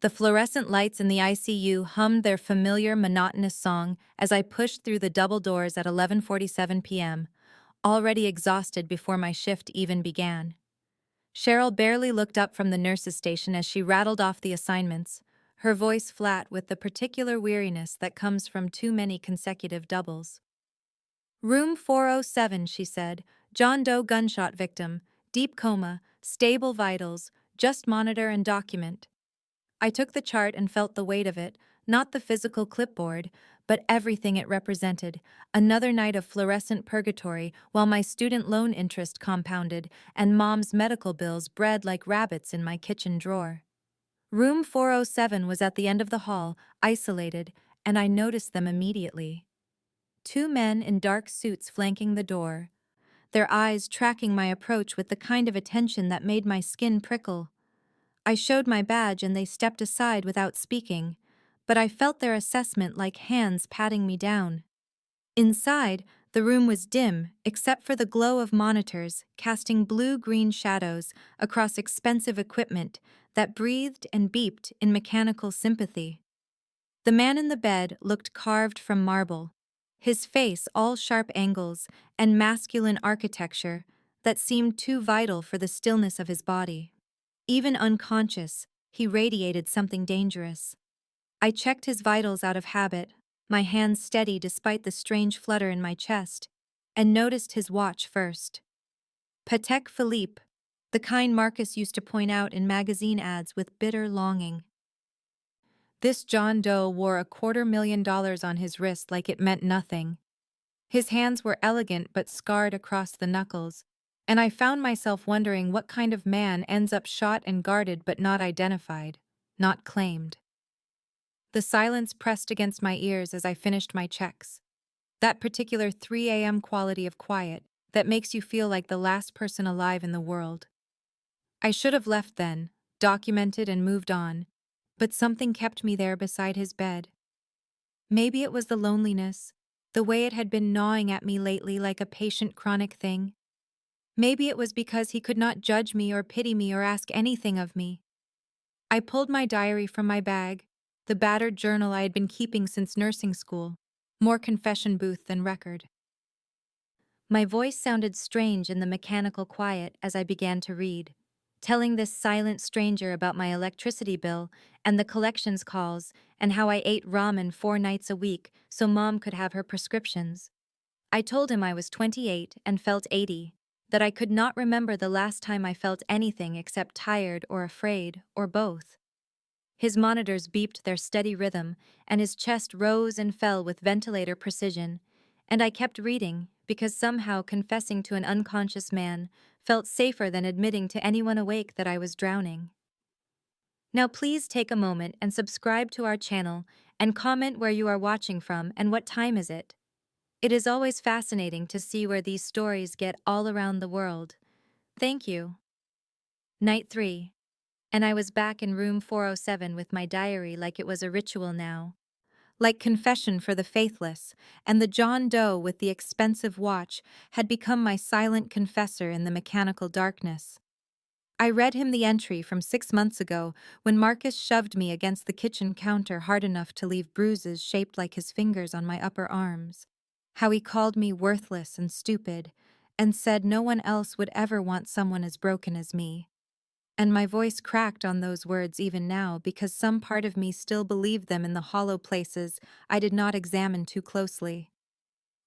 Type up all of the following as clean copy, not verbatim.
The fluorescent lights in the ICU hummed their familiar monotonous song as I pushed through the double doors at 11:47 p.m., already exhausted before my shift even began. Cheryl barely looked up from the nurse's station as she rattled off the assignments, her voice flat with the particular weariness that comes from too many consecutive doubles. Room 407, she said. John Doe gunshot victim, deep coma, stable vitals, just monitor and document. I took the chart and felt the weight of it, not the physical clipboard, but everything it represented. Another night of fluorescent purgatory while my student loan interest compounded and Mom's medical bills bred like rabbits in my kitchen drawer. Room 407 was at the end of the hall, isolated, and I noticed them immediately. Two men in dark suits flanking the door, their eyes tracking my approach with the kind of attention that made my skin prickle. I showed my badge and they stepped aside without speaking, but I felt their assessment like hands patting me down. Inside, the room was dim except for the glow of monitors casting blue-green shadows across expensive equipment that breathed and beeped in mechanical sympathy. The man in the bed looked carved from marble, his face all sharp angles and masculine architecture that seemed too vital for the stillness of his body. Even unconscious, he radiated something dangerous. I checked his vitals out of habit, my hands steady despite the strange flutter in my chest, and noticed his watch first. Patek Philippe, the kind Marcus used to point out in magazine ads with bitter longing. This John Doe wore $250,000 on his wrist like it meant nothing. His hands were elegant but scarred across the knuckles, and I found myself wondering what kind of man ends up shot and guarded but not identified, not claimed. The silence pressed against my ears as I finished my checks. That particular 3 a.m. quality of quiet that makes you feel like the last person alive in the world. I should have left then, documented and moved on, but something kept me there beside his bed. Maybe it was the loneliness, the way it had been gnawing at me lately like a patient chronic thing. Maybe it was because he could not judge me or pity me or ask anything of me. I pulled my diary from my bag, the battered journal I had been keeping since nursing school, more confession booth than record. My voice sounded strange in the mechanical quiet as I began to read, telling this silent stranger about my electricity bill and the collections calls and how I ate ramen 4 nights a week so Mom could have her prescriptions. I told him I was 28 and felt 80, that I could not remember the last time I felt anything except tired or afraid, or both. His monitors beeped their steady rhythm, and his chest rose and fell with ventilator precision, and I kept reading because somehow confessing to an unconscious man felt safer than admitting to anyone awake that I was drowning. Now please take a moment and subscribe to our channel and comment where you are watching from and what time is it. It is always fascinating to see where these stories get all around the world. Thank you. Night 3. And I was back in room 407 with my diary like it was a ritual now. Like confession for the faithless, and the John Doe with the expensive watch had become my silent confessor in the mechanical darkness. I read him the entry from 6 months ago when Marcus shoved me against the kitchen counter hard enough to leave bruises shaped like his fingers on my upper arms. How he called me worthless and stupid, and said no one else would ever want someone as broken as me. And my voice cracked on those words even now because some part of me still believed them in the hollow places I did not examine too closely.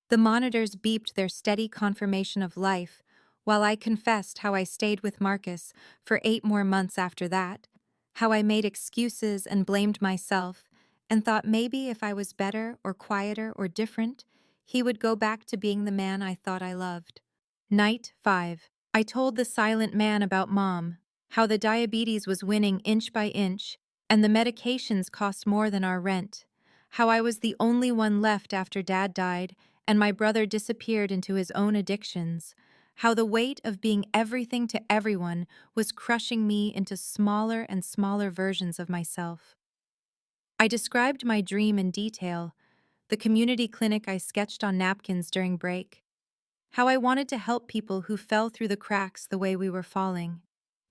The monitors beeped their steady confirmation of life, while I confessed how I stayed with Marcus for 8 more months after that, how I made excuses and blamed myself, and thought maybe if I was better or quieter or different, he would go back to being the man I thought I loved. Night 5. I told the silent man about Mom, how the diabetes was winning inch by inch, and the medications cost more than our rent, how I was the only one left after Dad died, and my brother disappeared into his own addictions, how the weight of being everything to everyone was crushing me into smaller and smaller versions of myself. I described my dream in detail, the community clinic I sketched on napkins during break, how I wanted to help people who fell through the cracks the way we were falling.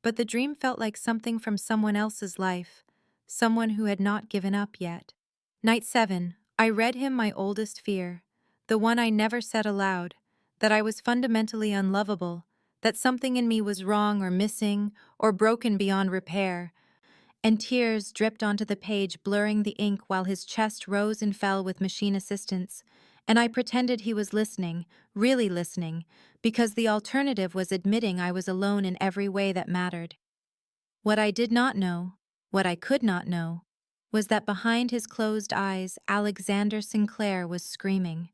But the dream felt like something from someone else's life, someone who had not given up yet. Night 7, I read him my oldest fear, the one I never said aloud, that I was fundamentally unlovable, that something in me was wrong or missing or broken beyond repair, and tears dripped onto the page, blurring the ink while his chest rose and fell with machine assistance, and I pretended he was listening, really listening, because the alternative was admitting I was alone in every way that mattered. What I did not know, what I could not know, was that behind his closed eyes, Alexander Sinclair was screaming.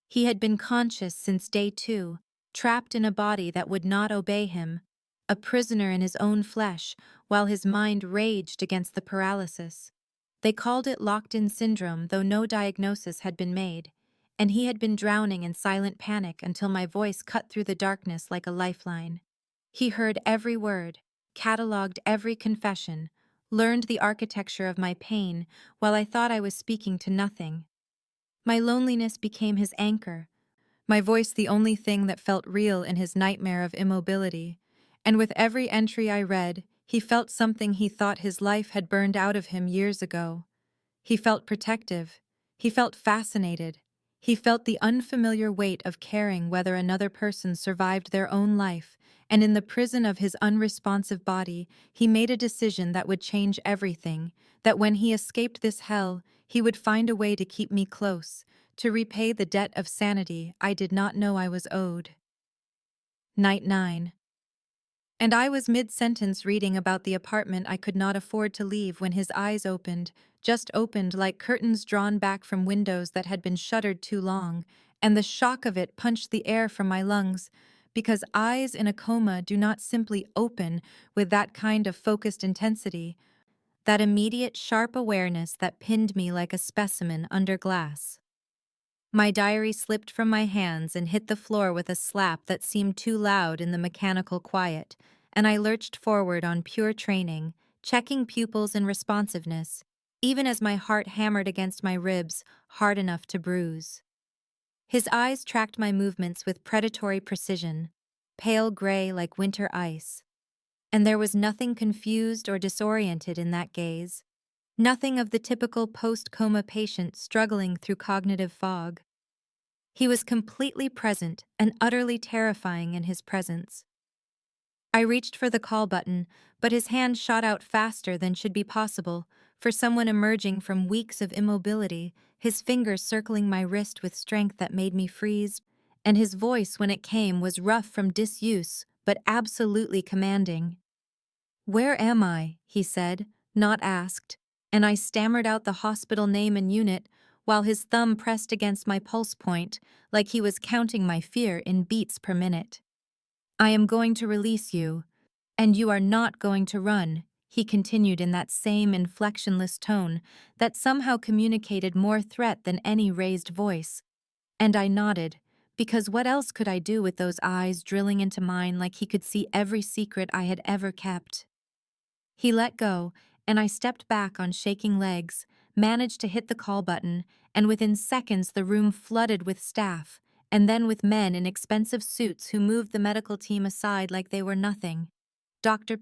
He had been conscious since day 2, trapped in a body that would not obey him, a prisoner in his own flesh, while his mind raged against the paralysis. They called it locked-in syndrome, though no diagnosis had been made, and he had been drowning in silent panic until my voice cut through the darkness like a lifeline. He heard every word, catalogued every confession, learned the architecture of my pain while I thought I was speaking to nothing. My loneliness became his anchor, my voice the only thing that felt real in his nightmare of immobility, and with every entry I read, he felt something he thought his life had burned out of him years ago. He felt protective. He felt fascinated. He felt the unfamiliar weight of caring whether another person survived their own life, and in the prison of his unresponsive body, he made a decision that would change everything, that when he escaped this hell, he would find a way to keep me close, to repay the debt of sanity I did not know I was owed. Night 9. And I was mid-sentence reading about the apartment I could not afford to leave when his eyes opened, just opened like curtains drawn back from windows that had been shuttered too long, and the shock of it punched the air from my lungs, because eyes in a coma do not simply open with that kind of focused intensity, that immediate sharp awareness that pinned me like a specimen under glass. My diary slipped from my hands and hit the floor with a slap that seemed too loud in the mechanical quiet, and I lurched forward on pure training, checking pupils and responsiveness, even as my heart hammered against my ribs, hard enough to bruise. His eyes tracked my movements with predatory precision, pale gray like winter ice. And there was nothing confused or disoriented in that gaze, nothing of the typical post-coma patient struggling through cognitive fog. He was completely present and utterly terrifying in his presence. I reached for the call button, but his hand shot out faster than should be possible for someone emerging from weeks of immobility, his fingers circling my wrist with strength that made me freeze, and his voice when it came was rough from disuse, but absolutely commanding. "Where am I?" he said, not asked, and I stammered out the hospital name and unit while his thumb pressed against my pulse point like he was counting my fear in beats per minute. "I am going to release you, and you are not going to run," he continued in that same inflectionless tone that somehow communicated more threat than any raised voice. And I nodded, because what else could I do with those eyes drilling into mine like he could see every secret I had ever kept? He let go, and I stepped back on shaking legs, managed to hit the call button, and within seconds the room flooded with staff, and then with men in expensive suits who moved the medical team aside like they were nothing. Dr.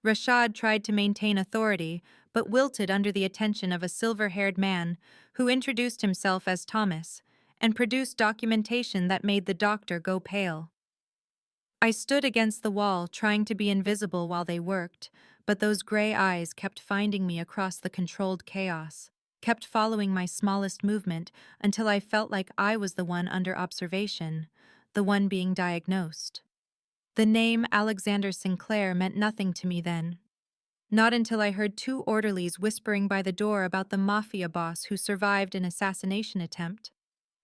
Rashad tried to maintain authority, but wilted under the attention of a silver-haired man who introduced himself as Thomas, and produced documentation that made the doctor go pale. I stood against the wall, trying to be invisible while they worked, but those gray eyes kept finding me across the controlled chaos, kept following my smallest movement until I felt like I was the one under observation, the one being diagnosed. The name Alexander Sinclair meant nothing to me then. Not until I heard 2 orderlies whispering by the door about the Mafia boss who survived an assassination attempt,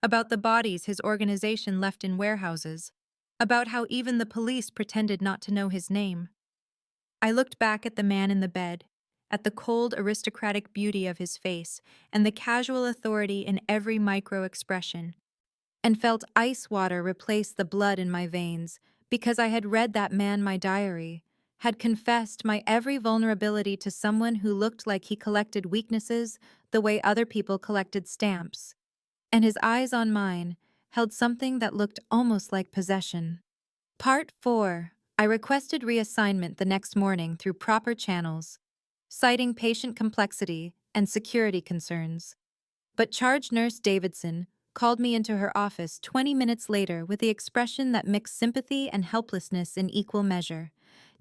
about the bodies his organization left in warehouses, about how even the police pretended not to know his name. I looked back at the man in the bed, at the cold aristocratic beauty of his face and the casual authority in every micro-expression, and felt ice water replace the blood in my veins because I had read that man my diary, had confessed my every vulnerability to someone who looked like he collected weaknesses the way other people collected stamps, and his eyes on mine held something that looked almost like possession. Part 4. I requested reassignment the next morning through proper channels. citing patient complexity and security concerns. But charge nurse Davidson called me into her office 20 minutes later with the expression that mixed sympathy and helplessness in equal measure,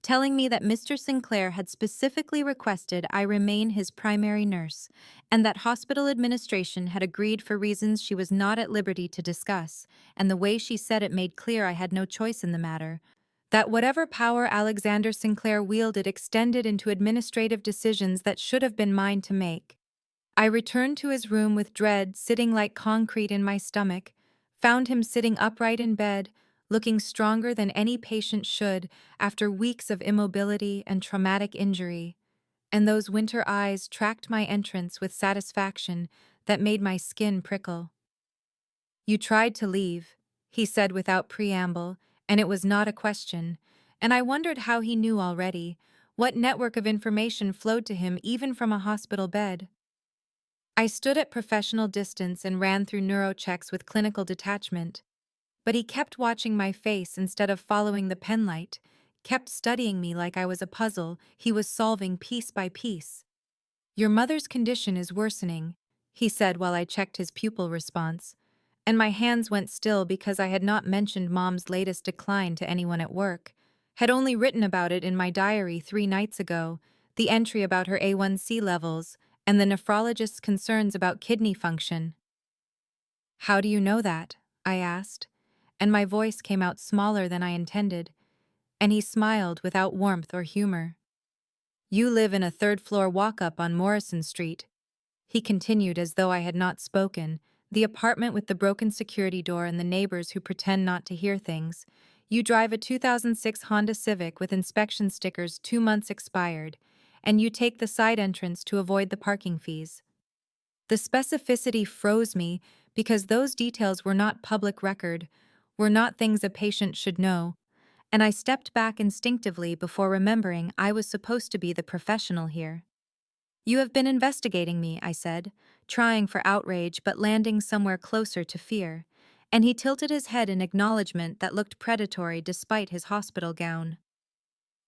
telling me that Mr. Sinclair had specifically requested I remain his primary nurse, and that hospital administration had agreed for reasons she was not at liberty to discuss, and the way she said it made clear I had no choice in the matter. That whatever power Alexander Sinclair wielded extended into administrative decisions that should have been mine to make. I returned to his room with dread sitting like concrete in my stomach, found him sitting upright in bed, looking stronger than any patient should after weeks of immobility and traumatic injury, and those winter eyes tracked my entrance with satisfaction that made my skin prickle. "You tried to leave," he said without preamble, and it was not a question, and I wondered how he knew already, what network of information flowed to him even from a hospital bed. I stood at professional distance and ran through neurochecks with clinical detachment, but he kept watching my face instead of following the penlight, kept studying me like I was a puzzle he was solving piece by piece. "Your mother's condition is worsening," he said while I checked his pupil response, and my hands went still because I had not mentioned Mom's latest decline to anyone at work, had only written about it in my diary 3 nights ago, the entry about her A1C levels, and the nephrologist's concerns about kidney function. "How do you know that?" I asked, and my voice came out smaller than I intended, and he smiled without warmth or humor. "You live in a third-floor walk-up on Morrison Street," he continued as though I had not spoken, "the apartment with the broken security door and the neighbors who pretend not to hear things. You drive a 2006 Honda Civic with inspection stickers 2 months expired, and you take the side entrance to avoid the parking fees." The specificity froze me because those details were not public record, were not things a patient should know, and I stepped back instinctively before remembering I was supposed to be the professional here. "You have been investigating me," I said, trying for outrage but landing somewhere closer to fear, and he tilted his head in acknowledgement that looked predatory despite his hospital gown.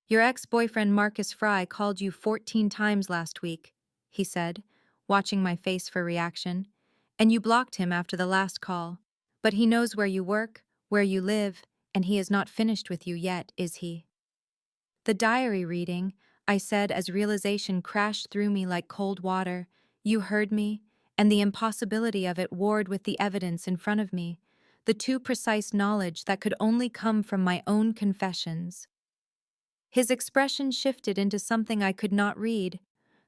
"Your ex-boyfriend Marcus Fry called you 14 times last week," he said, watching my face for reaction, "and you blocked him after the last call. But he knows where you work, where you live, and he is not finished with you yet, is he?" "The diary reading," I said as realization crashed through me like cold water. "You heard me, and the impossibility of it warred with the evidence in front of me, the too precise knowledge that could only come from my own confessions." His expression shifted into something I could not read,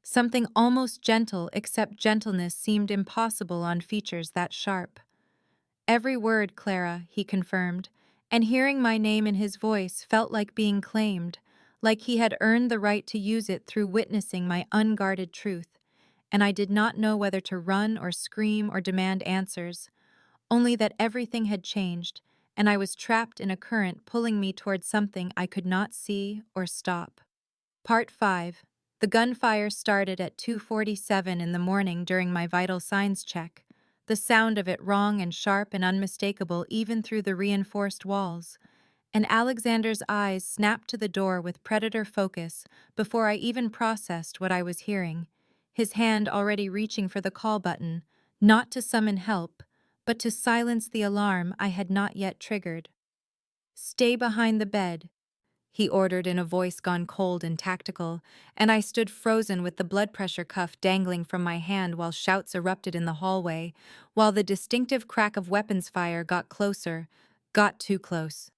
something almost gentle, except gentleness seemed impossible on features that sharp. "Every word, Clara," he confirmed, and hearing my name in his voice felt like being claimed, like he had earned the right to use it through witnessing my unguarded truth, and I did not know whether to run or scream or demand answers, only that everything had changed, and I was trapped in a current pulling me towards something I could not see or stop. Part 5. The gunfire started at 2:47 in the morning during my vital signs check, the sound of it wrong and sharp and unmistakable even through the reinforced walls, and Alexander's eyes snapped to the door with predator focus before I even processed what I was hearing, his hand already reaching for the call button, not to summon help, but to silence the alarm I had not yet triggered. "Stay behind the bed," he ordered in a voice gone cold and tactical, and I stood frozen with the blood pressure cuff dangling from my hand while shouts erupted in the hallway, while the distinctive crack of weapons fire got closer, got too close.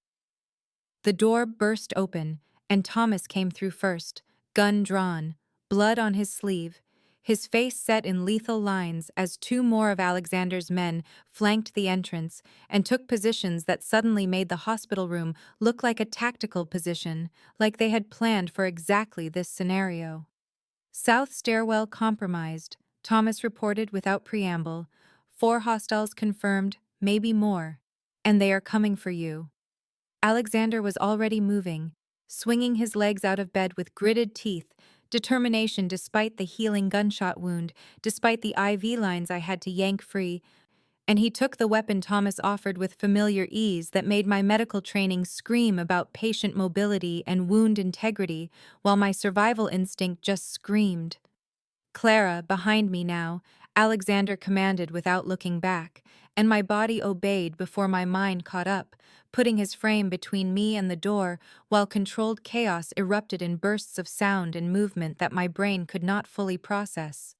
The door burst open, and Thomas came through first, gun drawn, blood on his sleeve, his face set in lethal lines as 2 more of Alexander's men flanked the entrance and took positions that suddenly made the hospital room look like a tactical position, like they had planned for exactly this scenario. "South stairwell compromised," Thomas reported without preamble. "4 hostiles confirmed, maybe more. And they are coming for you." Alexander was already moving, swinging his legs out of bed with gritted teeth, determination despite the healing gunshot wound, despite the IV lines I had to yank free, And he took the weapon Thomas offered with familiar ease that made my medical training scream about patient mobility and wound integrity, while my survival instinct just screamed. Clara, behind me now, Alexander commanded without looking back, and my body obeyed before my mind caught up, putting his frame between me and the door, while controlled chaos erupted in bursts of sound and movement that my brain could not fully process.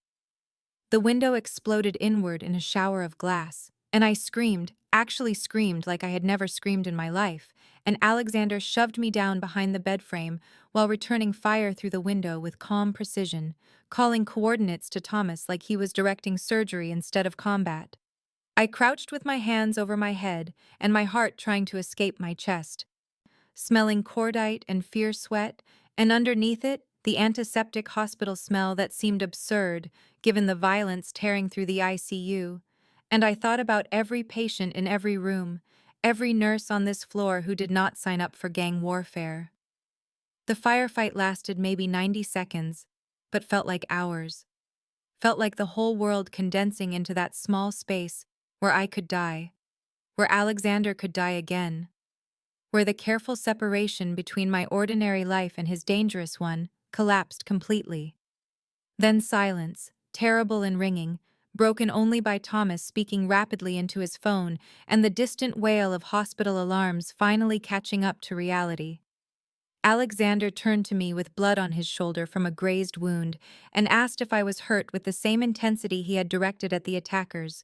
The window exploded inward in a shower of glass, and I screamed, actually screamed like I had never screamed in my life, and Alexander shoved me down behind the bed frame while returning fire through the window with calm precision, calling coordinates to Thomas like he was directing surgery instead of combat. I crouched with my hands over my head and my heart trying to escape my chest, smelling cordite and fear sweat, and underneath it, the antiseptic hospital smell that seemed absurd, given the violence tearing through the ICU. And I thought about every patient in every room, every nurse on this floor who did not sign up for gang warfare. The firefight lasted maybe 90 seconds, but felt like hours. Felt like the whole world condensing into that small space where I could die, where Alexander could die again, where the careful separation between my ordinary life and his dangerous one collapsed completely. Then silence, terrible and ringing, broken only by Thomas speaking rapidly into his phone and the distant wail of hospital alarms finally catching up to reality. Alexander turned to me with blood on his shoulder from a grazed wound and asked if I was hurt with the same intensity he had directed at the attackers,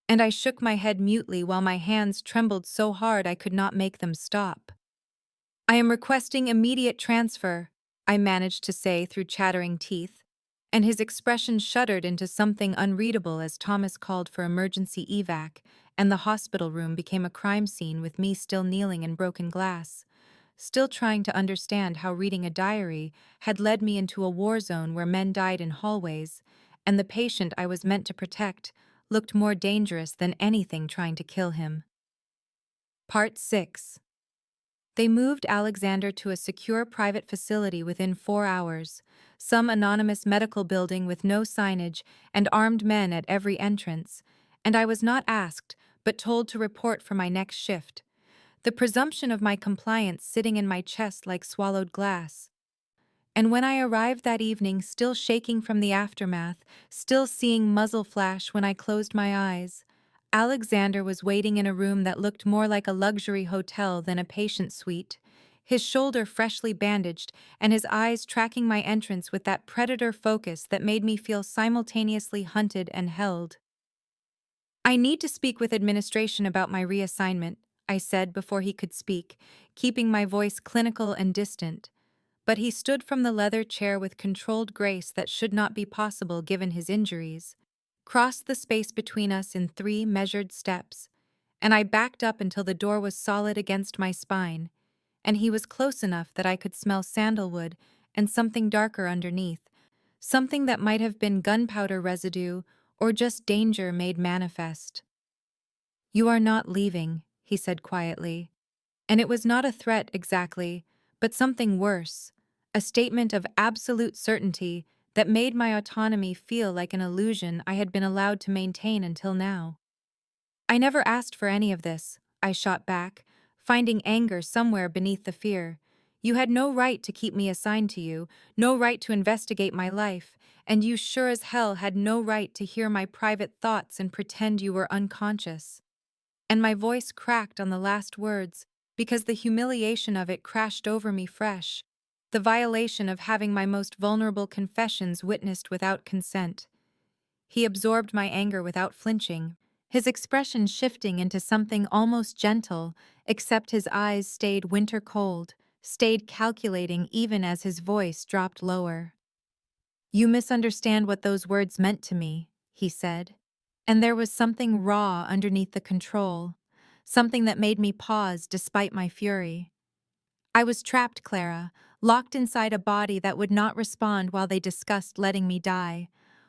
and I shook my head mutely while my hands trembled so hard I could not make them stop. "I am requesting immediate transfer," I managed to say through chattering teeth, and his expression shuddered into something unreadable as Thomas called for emergency evac, and the hospital room became a crime scene with me still kneeling in broken glass, still trying to understand how reading a diary had led me into a war zone where men died in hallways, and the patient I was meant to protect looked more dangerous than anything trying to kill him. Part 6. They moved Alexander to a secure private facility within 4 hours, some anonymous medical building with no signage and armed men at every entrance, and I was not asked, but told to report for my next shift, the presumption of my compliance sitting in my chest like swallowed glass. And when I arrived that evening, still shaking from the aftermath, still seeing muzzle flash when I closed my eyes, Alexander was waiting in a room that looked more like a luxury hotel than a patient suite, his shoulder freshly bandaged and his eyes tracking my entrance with that predator focus that made me feel simultaneously hunted and held. "I need to speak with administration about my reassignment," I said before he could speak, keeping my voice clinical and distant. But he stood from the leather chair with controlled grace that should not be possible given his injuries, crossed the space between us in 3 measured steps, and I backed up until the door was solid against my spine, and he was close enough that I could smell sandalwood and something darker underneath, something that might have been gunpowder residue or just danger made manifest. "You are not leaving," he said quietly. And it was not a threat exactly, but something worse, a statement of absolute certainty that made my autonomy feel like an illusion I had been allowed to maintain until now. "I never asked for any of this," I shot back, finding anger somewhere beneath the fear. "You had no right to keep me assigned to you, no right to investigate my life, and you sure as hell had no right to hear my private thoughts and pretend you were unconscious." And my voice cracked on the last words, because the humiliation of it crashed over me fresh, the violation of having my most vulnerable confessions witnessed without consent. He absorbed my anger without flinching, his expression shifting into something almost gentle, except his eyes stayed winter cold, stayed calculating even as his voice dropped lower. "You misunderstand what those words meant to me," he said. And there was something raw underneath the control, something that made me pause despite my fury. I was trapped, Clara, locked inside a body that would not respond while they discussed letting me die,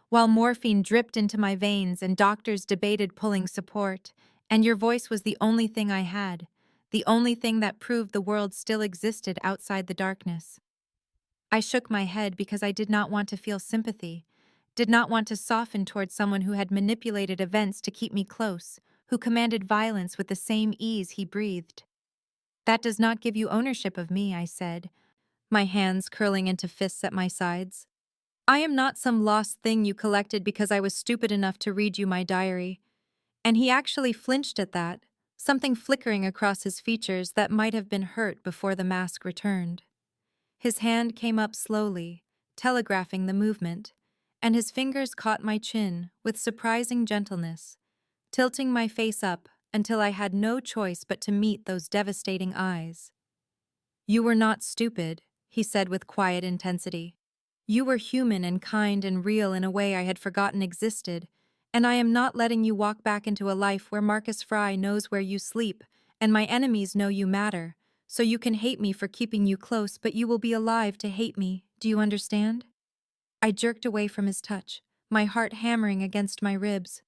while morphine dripped into my veins and doctors debated pulling support, and your voice was the only thing I had, the only thing that proved the world still existed outside the darkness. I shook my head because I did not want to feel sympathy, did not want to soften towards someone who had manipulated events to keep me close, who commanded violence with the same ease he breathed. That does not give you ownership of me, I said, my hands curling into fists at my sides. I am not some lost thing you collected because I was stupid enough to read you my diary. And he actually flinched at that, something flickering across his features that might have been hurt before the mask returned. His hand came up slowly, telegraphing the movement, and his fingers caught my chin with surprising gentleness, tilting my face up until I had no choice but to meet those devastating eyes. You were not stupid, he said with quiet intensity. You were human and kind and real in a way I had forgotten existed, and I am not letting you walk back into a life where Marcus Fry knows where you sleep, and my enemies know you matter, so you can hate me for keeping you close, but you will be alive to hate me, do you understand? I jerked away from his touch, my heart hammering against my ribs,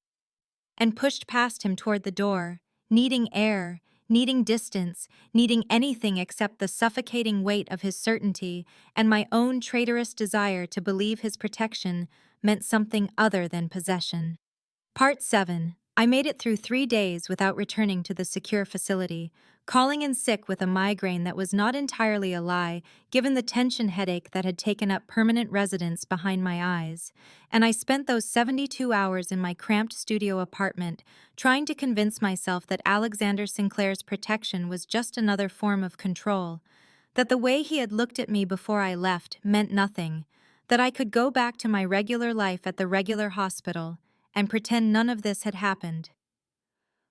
and pushed past him toward the door, needing air, needing distance, needing anything except the suffocating weight of his certainty and my own traitorous desire to believe his protection meant something other than possession. Part 7. I made it through 3 days without returning to the secure facility, calling in sick with a migraine that was not entirely a lie, given the tension headache that had taken up permanent residence behind my eyes, and I spent those 72 hours in my cramped studio apartment trying to convince myself that Alexander Sinclair's protection was just another form of control, that the way he had looked at me before I left meant nothing, that I could go back to my regular life at the regular hospital and pretend none of this had happened.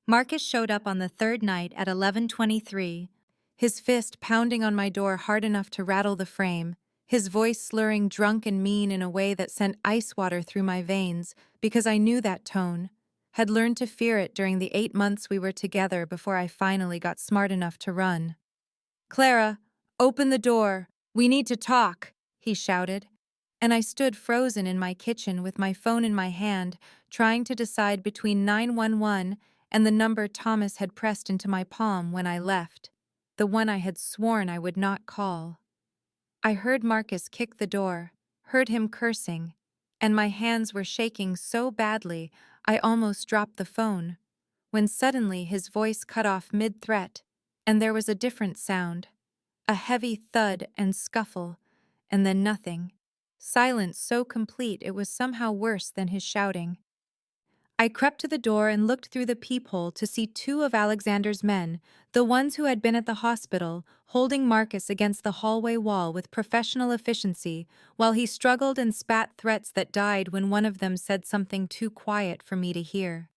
Marcus showed up on the third night at 11:23, his fist pounding on my door hard enough to rattle the frame, his voice slurring drunk and mean in a way that sent ice water through my veins because I knew that tone, had learned to fear it during the 8 months we were together before I finally got smart enough to run. Clara, open the door. We need to talk, he shouted. And I stood frozen in my kitchen with my phone in my hand, trying to decide between 911 and the number Thomas had pressed into my palm when I left, the one I had sworn I would not call. I heard Marcus kick the door, heard him cursing, and my hands were shaking so badly I almost dropped the phone, when suddenly his voice cut off mid-threat, and there was a different sound, a heavy thud and scuffle, and then nothing. Silence so complete it was somehow worse than his shouting. I crept to the door and looked through the peephole to see 2 of Alexander's men, the ones who had been at the hospital, holding Marcus against the hallway wall with professional efficiency, while he struggled and spat threats that died when one of them said something too quiet for me to hear.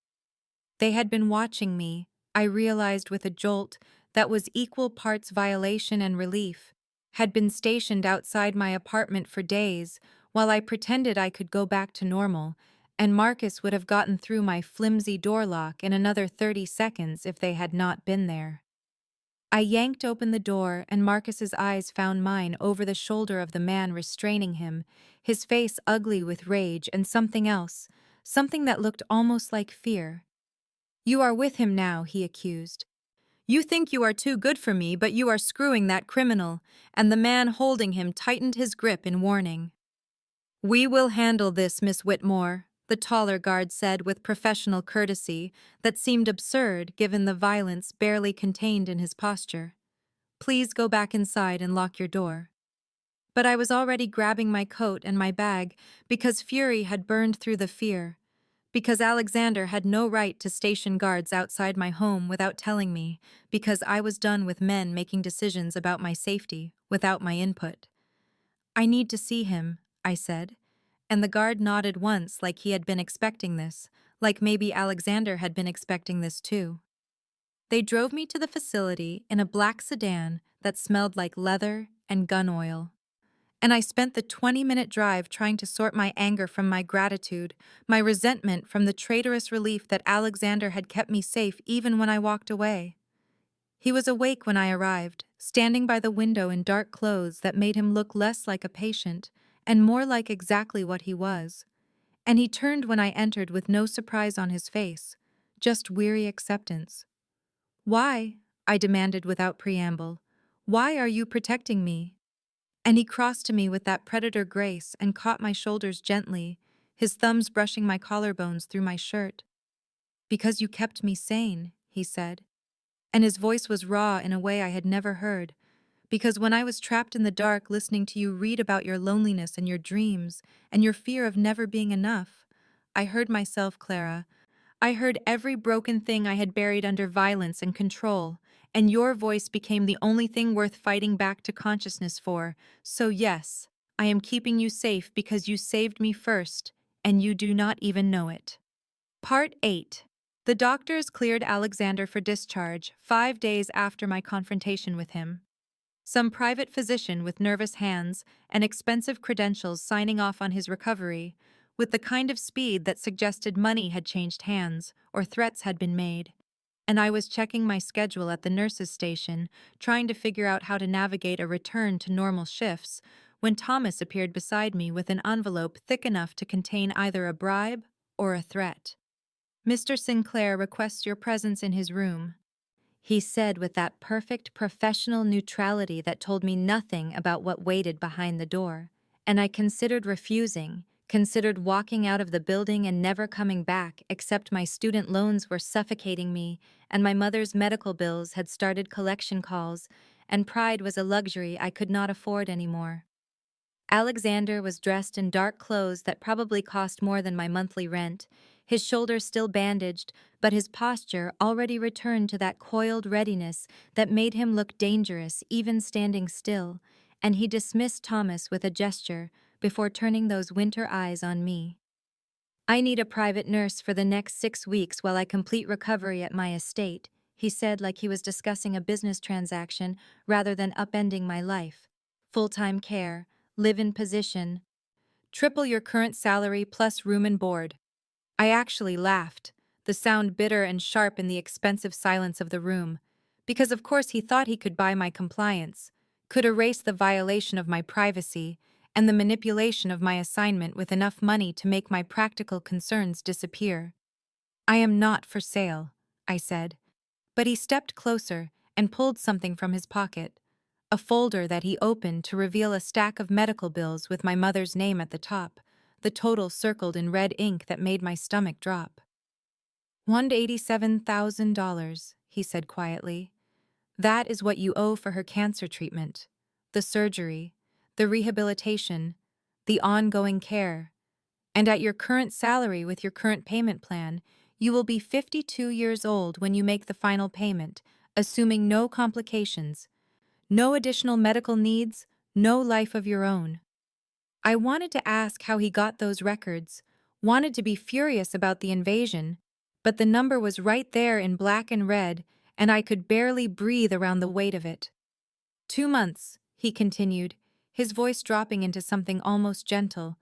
They had been watching me, I realized with a jolt that was equal parts violation and relief, had been stationed outside my apartment for days while I pretended I could go back to normal, and Marcus would have gotten through my flimsy door lock in another 30 seconds if they had not been there. I yanked open the door and Marcus's eyes found mine over the shoulder of the man restraining him, his face ugly with rage and something else, something that looked almost like fear. You are with him now, he accused. You think you are too good for me, but you are screwing that criminal, and the man holding him tightened his grip in warning. We will handle this, Miss Whitmore, the taller guard said with professional courtesy that seemed absurd given the violence barely contained in his posture. Please go back inside and lock your door. But I was already grabbing my coat and my bag because fury had burned through the fear, because Alexander had no right to station guards outside my home without telling me, because I was done with men making decisions about my safety without my input. I need to see him, I said, and the guard nodded once like he had been expecting this, like maybe Alexander had been expecting this too. They drove me to the facility in a black sedan that smelled like leather and gun oil. And I spent the 20-minute drive trying to sort my anger from my gratitude, my resentment from the traitorous relief that Alexander had kept me safe even when I walked away. He was awake when I arrived, standing by the window in dark clothes that made him look less like a patient and more like exactly what he was. And he turned when I entered with no surprise on his face, just weary acceptance. Why? I demanded without preamble. Why are you protecting me? And he crossed to me with that predator grace and caught my shoulders gently, his thumbs brushing my collarbones through my shirt. Because you kept me sane, he said. And his voice was raw in a way I had never heard. Because when I was trapped in the dark listening to you read about your loneliness and your dreams and your fear of never being enough, I heard myself, Clara. I heard every broken thing I had buried under violence and control, and your voice became the only thing worth fighting back to consciousness for. So yes, I am keeping you safe because you saved me first, and you do not even know it. Part 8. The doctors cleared Alexander for discharge 5 days after my confrontation with him. Some private physician with nervous hands and expensive credentials signing off on his recovery, with the kind of speed that suggested money had changed hands or threats had been made. And I was checking my schedule at the nurse's station, trying to figure out how to navigate a return to normal shifts, when Thomas appeared beside me with an envelope thick enough to contain either a bribe or a threat. Mr. Sinclair requests your presence in his room, he said with that perfect professional neutrality that told me nothing about what waited behind the door. And I considered refusing, considered walking out of the building and never coming back, except my student loans were suffocating me, and my mother's medical bills had started collection calls, and pride was a luxury I could not afford anymore. Alexander was dressed in dark clothes that probably cost more than my monthly rent, his shoulders still bandaged, but his posture already returned to that coiled readiness that made him look dangerous even standing still, and he dismissed Thomas with a gesture before turning those winter eyes on me. I need a private nurse for the next 6 weeks while I complete recovery at my estate, he said like he was discussing a business transaction rather than upending my life. Full-time care, live-in position, triple your current salary plus room and board. I actually laughed, the sound bitter and sharp in the expensive silence of the room, because of course he thought he could buy my compliance, could erase the violation of my privacy and the manipulation of my assignment with enough money to make my practical concerns disappear. I am not for sale, I said, but he stepped closer and pulled something from his pocket, a folder that he opened to reveal a stack of medical bills with my mother's name at the top, the total circled in red ink that made my stomach drop. $187,000, he said quietly. That is what you owe for her cancer treatment, the surgery, the rehabilitation, the ongoing care. And at your current salary with your current payment plan, you will be 52 years old when you make the final payment, assuming no complications, no additional medical needs, no life of your own. I wanted to ask how he got those records, wanted to be furious about the invasion, but the number was right there in black and red, and I could barely breathe around the weight of it. 2 months, he continued, his voice dropping into something almost gentle.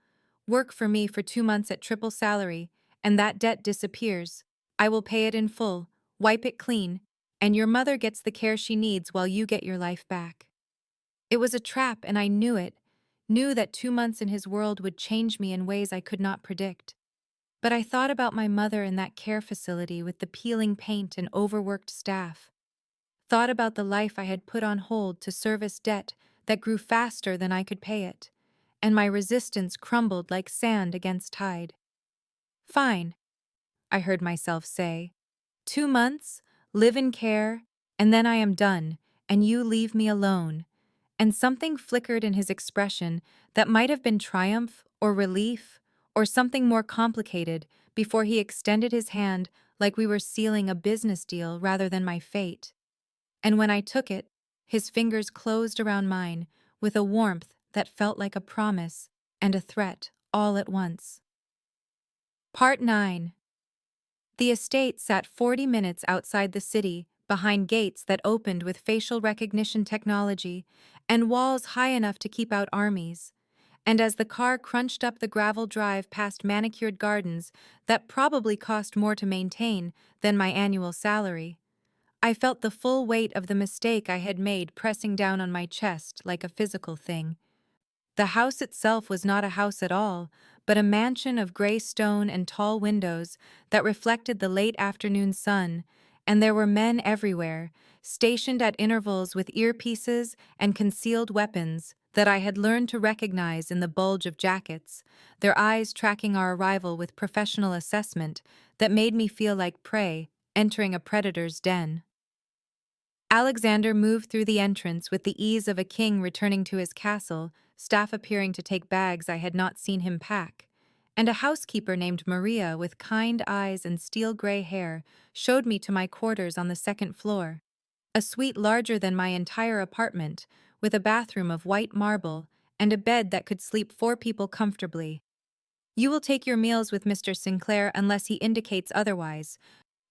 Work for me for 2 months at triple salary, and that debt disappears. I will pay it in full, wipe it clean, and your mother gets the care she needs while you get your life back. It was a trap, and I knew it, knew that 2 months in his world would change me in ways I could not predict. But I thought about my mother in that care facility with the peeling paint and overworked staff. Thought about the life I had put on hold to service debt that grew faster than I could pay it, and my resistance crumbled like sand against tide. Fine, I heard myself say. 2 months, live in care, and then I am done, and you leave me alone. And something flickered in his expression that might have been triumph or relief or something more complicated before he extended his hand like we were sealing a business deal rather than my fate. And when I took it, his fingers closed around mine with a warmth that felt like a promise and a threat all at once. Part 9. The estate sat 40 minutes outside the city, behind gates that opened with facial recognition technology and walls high enough to keep out armies. And as the car crunched up the gravel drive past manicured gardens that probably cost more to maintain than my annual salary, I felt the full weight of the mistake I had made pressing down on my chest like a physical thing. The house itself was not a house at all, but a mansion of gray stone and tall windows that reflected the late afternoon sun, and there were men everywhere, stationed at intervals with earpieces and concealed weapons, that I had learned to recognize in the bulge of jackets, their eyes tracking our arrival with professional assessment that made me feel like prey entering a predator's den. Alexander moved through the entrance with the ease of a king returning to his castle, staff appearing to take bags I had not seen him pack, and a housekeeper named Maria with kind eyes and steel-gray hair showed me to my quarters on the second floor. A suite larger than my entire apartment, with a bathroom of white marble and a bed that could sleep 4 people comfortably. "You will take your meals with Mr. Sinclair unless he indicates otherwise,"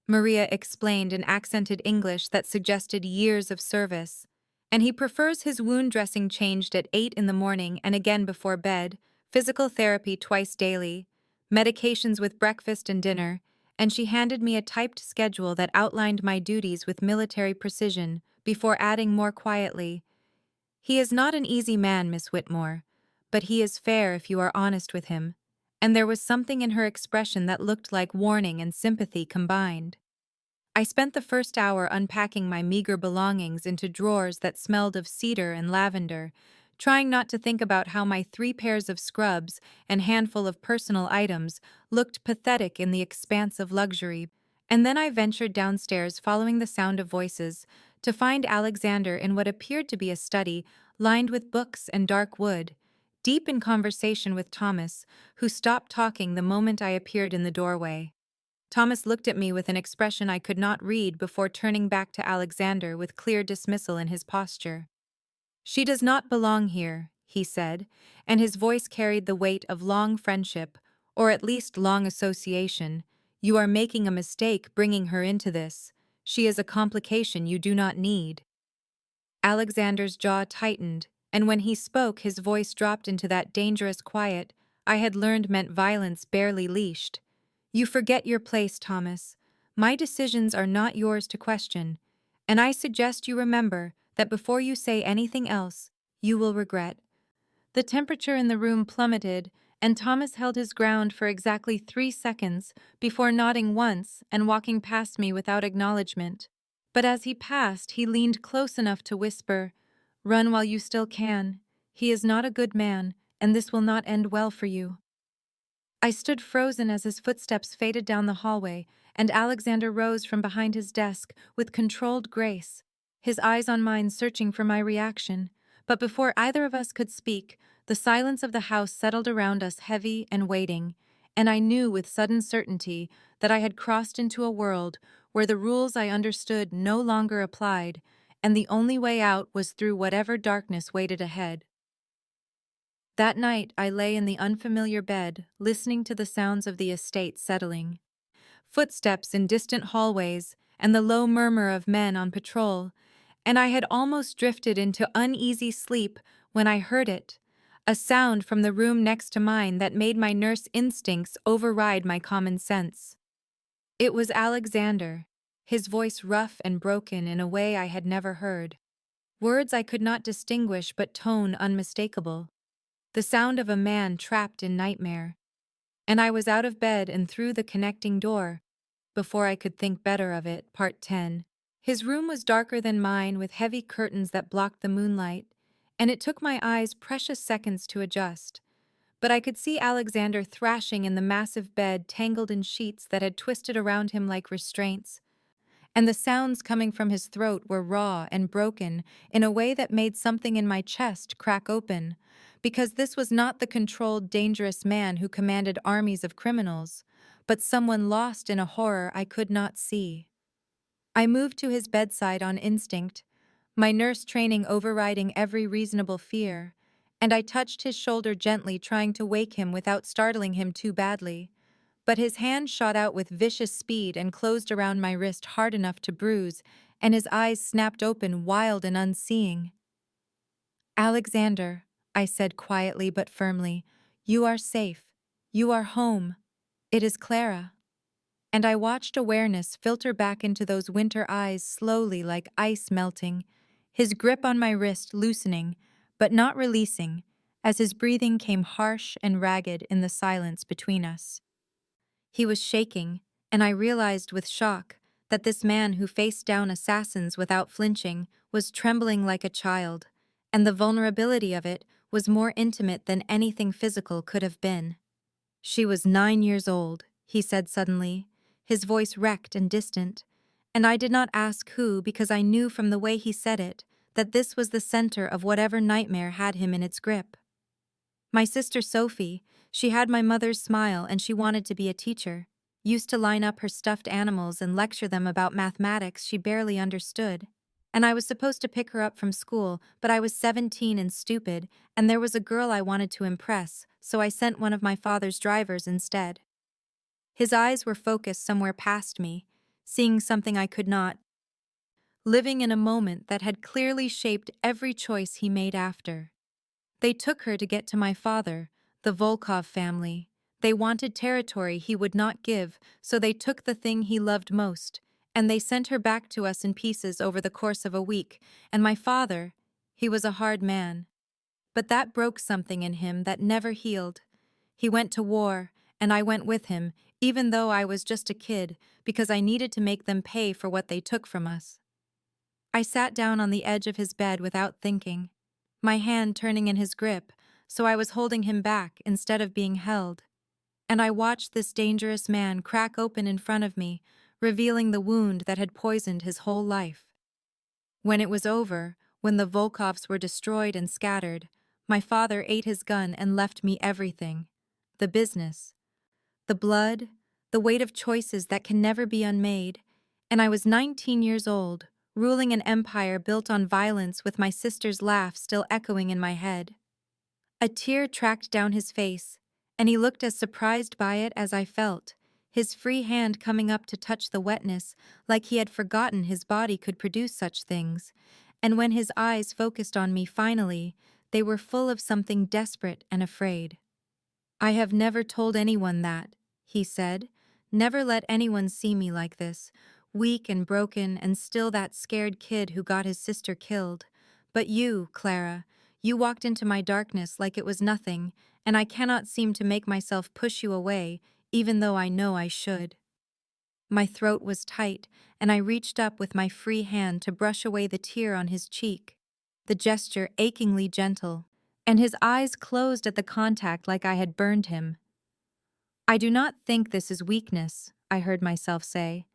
Maria explained in accented English that suggested years of service. "And he prefers his wound dressing changed at 8 in the morning and again before bed, physical therapy twice daily, medications with breakfast and dinner," and she handed me a typed schedule that outlined my duties with military precision, before adding more quietly, "He is not an easy man, Miss Whitmore, but he is fair if you are honest with him." And there was something in her expression that looked like warning and sympathy combined. I spent the first hour unpacking my meager belongings into drawers that smelled of cedar and lavender, trying not to think about how my 3 pairs of scrubs and handful of personal items looked pathetic in the expanse of luxury. And then I ventured downstairs following the sound of voices to find Alexander in what appeared to be a study lined with books and dark wood, deep in conversation with Thomas, who stopped talking the moment I appeared in the doorway. Thomas looked at me with an expression I could not read before turning back to Alexander with clear dismissal in his posture. "She does not belong here," he said, and his voice carried the weight of long friendship, or at least long association. "You are making a mistake bringing her into this. She is a complication you do not need." Alexander's jaw tightened, and when he spoke his voice dropped into that dangerous quiet I had learned meant violence barely leashed. "You forget your place, Thomas. My decisions are not yours to question, and I suggest you remember that before you say anything else, you will regret." The temperature in the room plummeted, and Thomas held his ground for exactly 3 seconds before nodding once and walking past me without acknowledgement. But as he passed, he leaned close enough to whisper, "Run while you still can. He is not a good man, and this will not end well for you." I stood frozen as his footsteps faded down the hallway, and Alexander rose from behind his desk with controlled grace, his eyes on mine searching for my reaction. But before either of us could speak, the silence of the house settled around us heavy and waiting, and I knew with sudden certainty that I had crossed into a world where the rules I understood no longer applied, and the only way out was through whatever darkness waited ahead. That night I lay in the unfamiliar bed, listening to the sounds of the estate settling. Footsteps in distant hallways and the low murmur of men on patrol, and I had almost drifted into uneasy sleep when I heard it, a sound from the room next to mine that made my nurse instincts override my common sense. It was Alexander, his voice rough and broken in a way I had never heard. Words I could not distinguish but tone unmistakable. The sound of a man trapped in nightmare. And I was out of bed and through the connecting door, before I could think better of it. Part 10. His room was darker than mine, with heavy curtains that blocked the moonlight, and it took my eyes precious seconds to adjust. But I could see Alexander thrashing in the massive bed tangled in sheets that had twisted around him like restraints, and the sounds coming from his throat were raw and broken in a way that made something in my chest crack open, because this was not the controlled, dangerous man who commanded armies of criminals, but someone lost in a horror I could not see. I moved to his bedside on instinct, my nurse training overriding every reasonable fear, and I touched his shoulder gently, trying to wake him without startling him too badly. But his hand shot out with vicious speed and closed around my wrist hard enough to bruise, and his eyes snapped open, wild and unseeing. "Alexander," I said quietly but firmly, "you are safe. You are home. It is Clara." And I watched awareness filter back into those winter eyes slowly, like ice melting, his grip on my wrist loosening, but not releasing, as his breathing came harsh and ragged in the silence between us. He was shaking, and I realized with shock that this man who faced down assassins without flinching was trembling like a child, and the vulnerability of it was more intimate than anything physical could have been. "She was 9 years old," he said suddenly, his voice wrecked and distant, and I did not ask who because I knew from the way he said it that this was the center of whatever nightmare had him in its grip. My sister Sophie, she had my mother's smile and she wanted to be a teacher, used to line up her stuffed animals and lecture them about mathematics she barely understood. And I was supposed to pick her up from school, but I was 17 and stupid, and there was a girl I wanted to impress, so I sent one of my father's drivers instead. His eyes were focused somewhere past me, seeing something I could not, living in a moment that had clearly shaped every choice he made after. They took her to get to my father, the Volkov family. They wanted territory he would not give, so they took the thing he loved most, and they sent her back to us in pieces over the course of a week, and my father, he was a hard man. But that broke something in him that never healed. He went to war, and I went with him, even though I was just a kid, because I needed to make them pay for what they took from us. I sat down on the edge of his bed without thinking, my hand turning in his grip, so I was holding him back instead of being held. And I watched this dangerous man crack open in front of me, revealing the wound that had poisoned his whole life. When it was over, when the Volkovs were destroyed and scattered, my father ate his gun and left me everything. The business, the blood, the weight of choices that can never be unmade, and I was 19 years old, ruling an empire built on violence with my sister's laugh still echoing in my head. A tear tracked down his face, and he looked as surprised by it as I felt, his free hand coming up to touch the wetness, like he had forgotten his body could produce such things. And when his eyes focused on me finally, they were full of something desperate and afraid. "I have never told anyone that," he said. "Never let anyone see me like this, weak and broken and still that scared kid who got his sister killed. But you, Clara, you walked into my darkness like it was nothing, and I cannot seem to make myself push you away, even though I know I should." My throat was tight, and I reached up with my free hand to brush away the tear on his cheek, the gesture achingly gentle, and his eyes closed at the contact like I had burned him. "I do not think this is weakness," I heard myself say.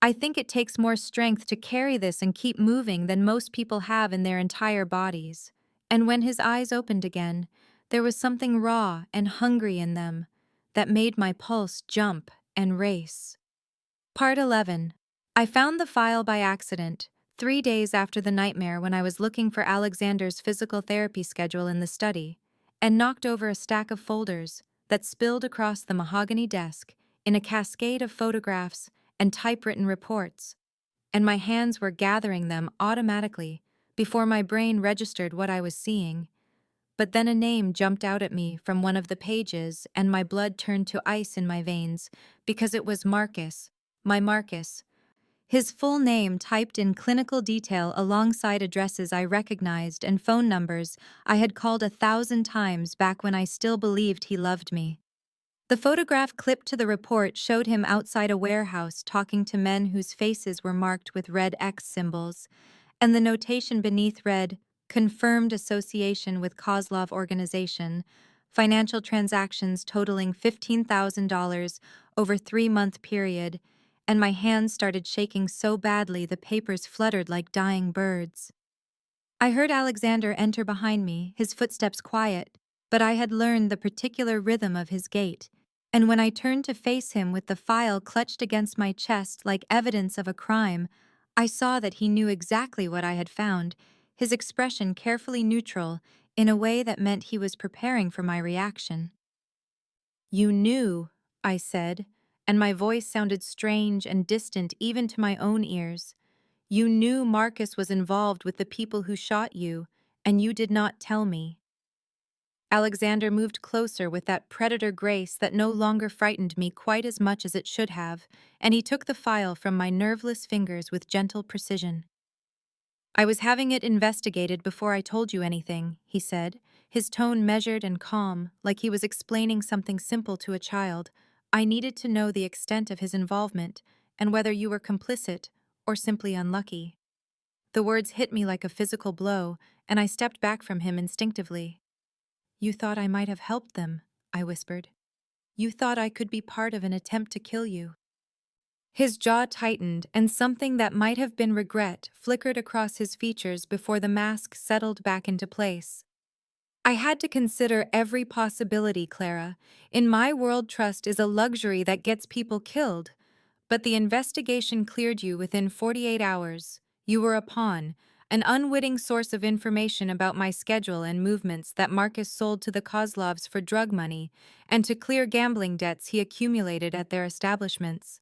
"I think it takes more strength to carry this and keep moving than most people have in their entire bodies." And when his eyes opened again, there was something raw and hungry in them that made my pulse jump and race. Part 11. I found the file by accident, 3 days after the nightmare when I was looking for Alexander's physical therapy schedule in the study, and knocked over a stack of folders that spilled across the mahogany desk in a cascade of photographs and typewritten reports, and my hands were gathering them automatically before my brain registered what I was seeing. But then a name jumped out at me from one of the pages and my blood turned to ice in my veins because it was Marcus, my Marcus. His full name typed in clinical detail alongside addresses I recognized and phone numbers I had called 1,000 times back when I still believed he loved me. The photograph clipped to the report showed him outside a warehouse talking to men whose faces were marked with red X symbols, and the notation beneath read, "Confirmed association with Kozlov Organization, financial transactions totaling $15,000 over 3-month period," and my hands started shaking so badly the papers fluttered like dying birds. I heard Alexander enter behind me, his footsteps quiet, but I had learned the particular rhythm of his gait, and when I turned to face him with the file clutched against my chest like evidence of a crime, I saw that he knew exactly what I had found, his expression carefully neutral, in a way that meant he was preparing for my reaction. "You knew," I said, and my voice sounded strange and distant even to my own ears. "You knew Marcus was involved with the people who shot you, and you did not tell me." Alexander moved closer with that predator grace that no longer frightened me quite as much as it should have, and he took the file from my nerveless fingers with gentle precision. "I was having it investigated before I told you anything," he said, his tone measured and calm, like he was explaining something simple to a child. "I needed to know the extent of his involvement, and whether you were complicit or simply unlucky." The words hit me like a physical blow, and I stepped back from him instinctively. You thought I might have helped them, I whispered. You thought I could be part of an attempt to kill you. His jaw tightened, and something that might have been regret flickered across his features before the mask settled back into place. I had to consider every possibility, Clara. In my world, trust is a luxury that gets people killed. But the investigation cleared you within 48 hours. You were a pawn, an unwitting source of information about my schedule and movements that Marcus sold to the Kozlovs for drug money and to clear gambling debts he accumulated at their establishments.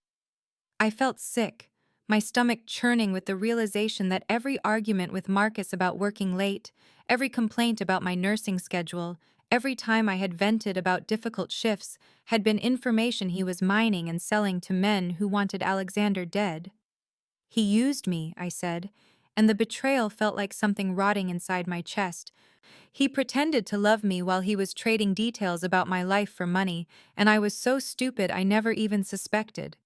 I felt sick, my stomach churning with the realization that every argument with Marcus about working late, every complaint about my nursing schedule, every time I had vented about difficult shifts, had been information he was mining and selling to men who wanted Alexander dead. He used me, I said, and the betrayal felt like something rotting inside my chest. He pretended to love me while he was trading details about my life for money, and I was so stupid I never even suspected.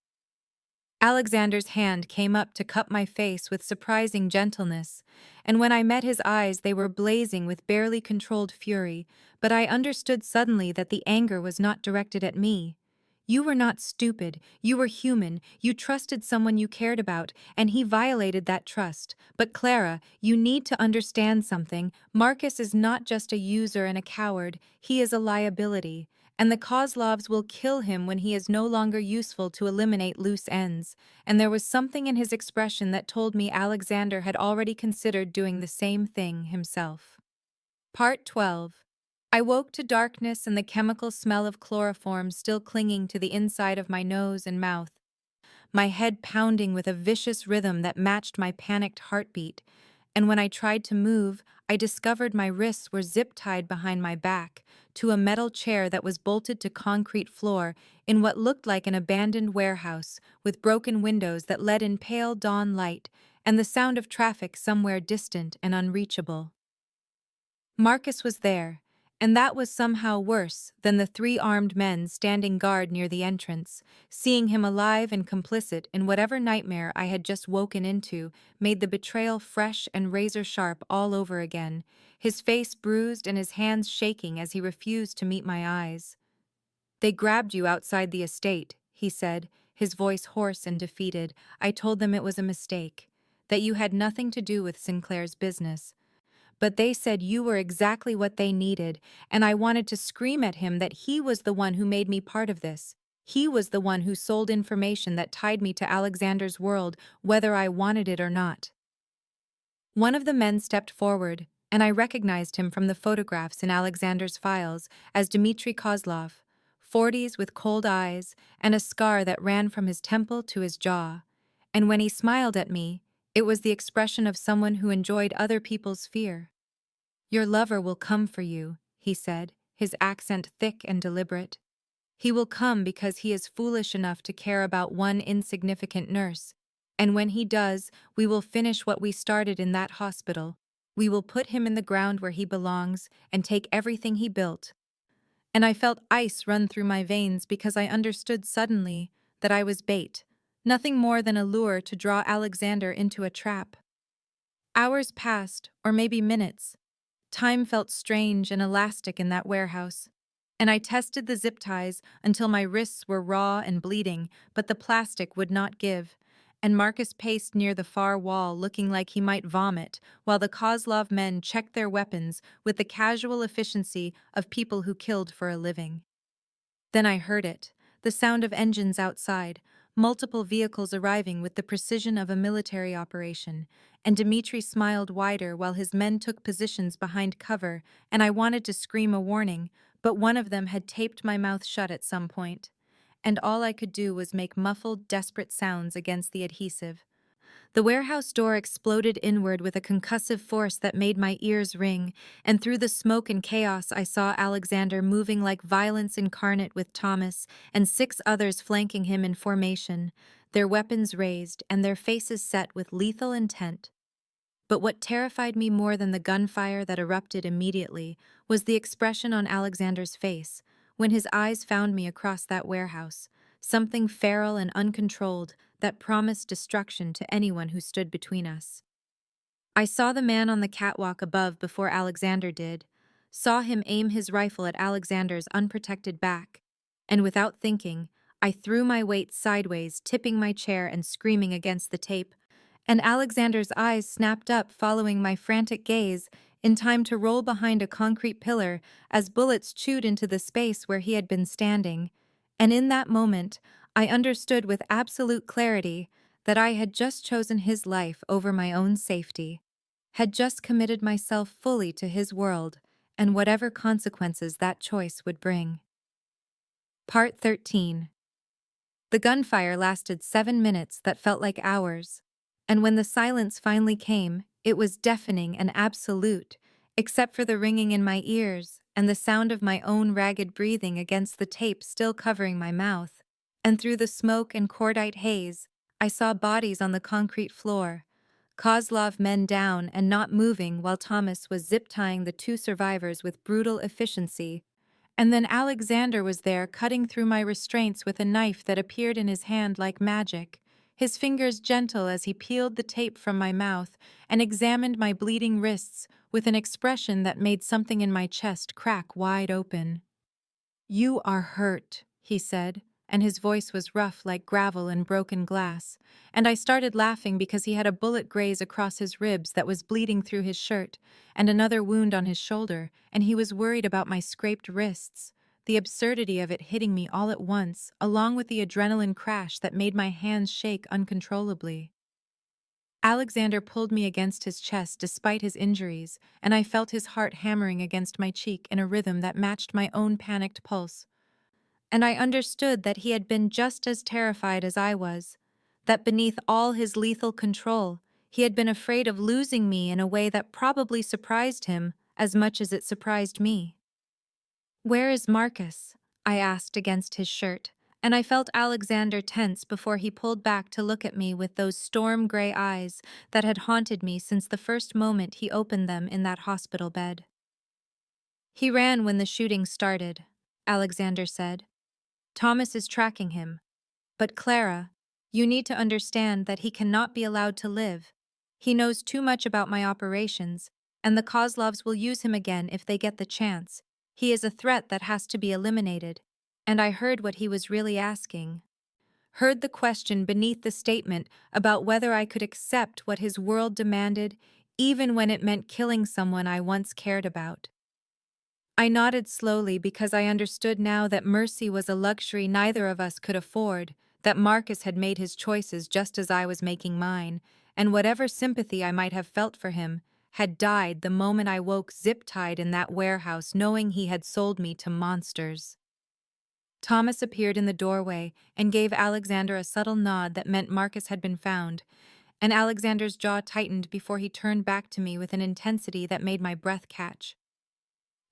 Alexander's hand came up to cup my face with surprising gentleness, and when I met his eyes they were blazing with barely controlled fury, but I understood suddenly that the anger was not directed at me. You were not stupid, you were human, you trusted someone you cared about, and he violated that trust. But Clara, you need to understand something. Marcus is not just a user and a coward, he is a liability. And the Kozlovs will kill him when he is no longer useful to eliminate loose ends, and there was something in his expression that told me Alexander had already considered doing the same thing himself. Part 12. I woke to darkness and the chemical smell of chloroform still clinging to the inside of my nose and mouth, my head pounding with a vicious rhythm that matched my panicked heartbeat, and when I tried to move, I discovered my wrists were zip-tied behind my back to a metal chair that was bolted to concrete floor in what looked like an abandoned warehouse with broken windows that let in pale dawn light and the sound of traffic somewhere distant and unreachable. Marcus was there, and that was somehow worse than the three armed men standing guard near the entrance. Seeing him alive and complicit in whatever nightmare I had just woken into made the betrayal fresh and razor-sharp all over again, his face bruised and his hands shaking as he refused to meet my eyes. "They grabbed you outside the estate," he said, his voice hoarse and defeated. "I told them it was a mistake, that you had nothing to do with Sinclair's business. But they said you were exactly what they needed, and I wanted to scream at him that he was the one who made me part of this. He was the one who sold information that tied me to Alexander's world, whether I wanted it or not." One of the men stepped forward, and I recognized him from the photographs in Alexander's files as Dmitry Kozlov, 40s with cold eyes and a scar that ran from his temple to his jaw. And when he smiled at me, it was the expression of someone who enjoyed other people's fear. "Your lover will come for you," he said, his accent thick and deliberate. "He will come because he is foolish enough to care about one insignificant nurse. And when he does, we will finish what we started in that hospital. We will put him in the ground where he belongs and take everything he built." And I felt ice run through my veins because I understood suddenly that I was bait, nothing more than a lure to draw Alexander into a trap. Hours passed, or maybe minutes. Time felt strange and elastic in that warehouse, and I tested the zip ties until my wrists were raw and bleeding, but the plastic would not give, and Marcus paced near the far wall looking like he might vomit, while the Kozlov men checked their weapons with the casual efficiency of people who killed for a living. Then I heard it, the sound of engines outside, multiple vehicles arriving with the precision of a military operation, and Dmitri smiled wider while his men took positions behind cover, and I wanted to scream a warning, but one of them had taped my mouth shut at some point, and all I could do was make muffled, desperate sounds against the adhesive. The warehouse door exploded inward with a concussive force that made my ears ring, and through the smoke and chaos I saw Alexander moving like violence incarnate with Thomas and 6 others flanking him in formation, their weapons raised and their faces set with lethal intent. But what terrified me more than the gunfire that erupted immediately was the expression on Alexander's face when his eyes found me across that warehouse, something feral and uncontrolled that promised destruction to anyone who stood between us. I saw the man on the catwalk above before Alexander did, saw him aim his rifle at Alexander's unprotected back, and without thinking, I threw my weight sideways, tipping my chair and screaming against the tape, and Alexander's eyes snapped up following my frantic gaze, in time to roll behind a concrete pillar as bullets chewed into the space where he had been standing. And in that moment, I understood with absolute clarity that I had just chosen his life over my own safety, had just committed myself fully to his world, and whatever consequences that choice would bring. Part 13. The gunfire lasted 7 minutes that felt like hours, and when the silence finally came, it was deafening and absolute, except for the ringing in my ears and the sound of my own ragged breathing against the tape still covering my mouth. And through the smoke and cordite haze, I saw bodies on the concrete floor, Kozlov men down and not moving while Thomas was zip-tying the 2 survivors with brutal efficiency. And then Alexander was there cutting through my restraints with a knife that appeared in his hand like magic, his fingers gentle as he peeled the tape from my mouth and examined my bleeding wrists with an expression that made something in my chest crack wide open. "You are hurt," he said, and his voice was rough like gravel and broken glass, and I started laughing because he had a bullet graze across his ribs that was bleeding through his shirt, and another wound on his shoulder, and he was worried about my scraped wrists, the absurdity of it hitting me all at once, along with the adrenaline crash that made my hands shake uncontrollably. Alexander pulled me against his chest despite his injuries, and I felt his heart hammering against my cheek in a rhythm that matched my own panicked pulse. And I understood that he had been just as terrified as I was, that beneath all his lethal control, he had been afraid of losing me in a way that probably surprised him as much as it surprised me. "Where is Marcus?" I asked against his shirt, and I felt Alexander tense before he pulled back to look at me with those storm-gray eyes that had haunted me since the first moment he opened them in that hospital bed. "He ran when the shooting started," Alexander said. "Thomas is tracking him. But Clara, you need to understand that he cannot be allowed to live. He knows too much about my operations, and the Kozlovs will use him again if they get the chance. He is a threat that has to be eliminated." And I heard what he was really asking. Heard the question beneath the statement about whether I could accept what his world demanded, even when it meant killing someone I once cared about. I nodded slowly because I understood now that mercy was a luxury neither of us could afford, that Marcus had made his choices just as I was making mine, and whatever sympathy I might have felt for him had died the moment I woke zip-tied in that warehouse knowing he had sold me to monsters. Thomas appeared in the doorway and gave Alexander a subtle nod that meant Marcus had been found, and Alexander's jaw tightened before he turned back to me with an intensity that made my breath catch.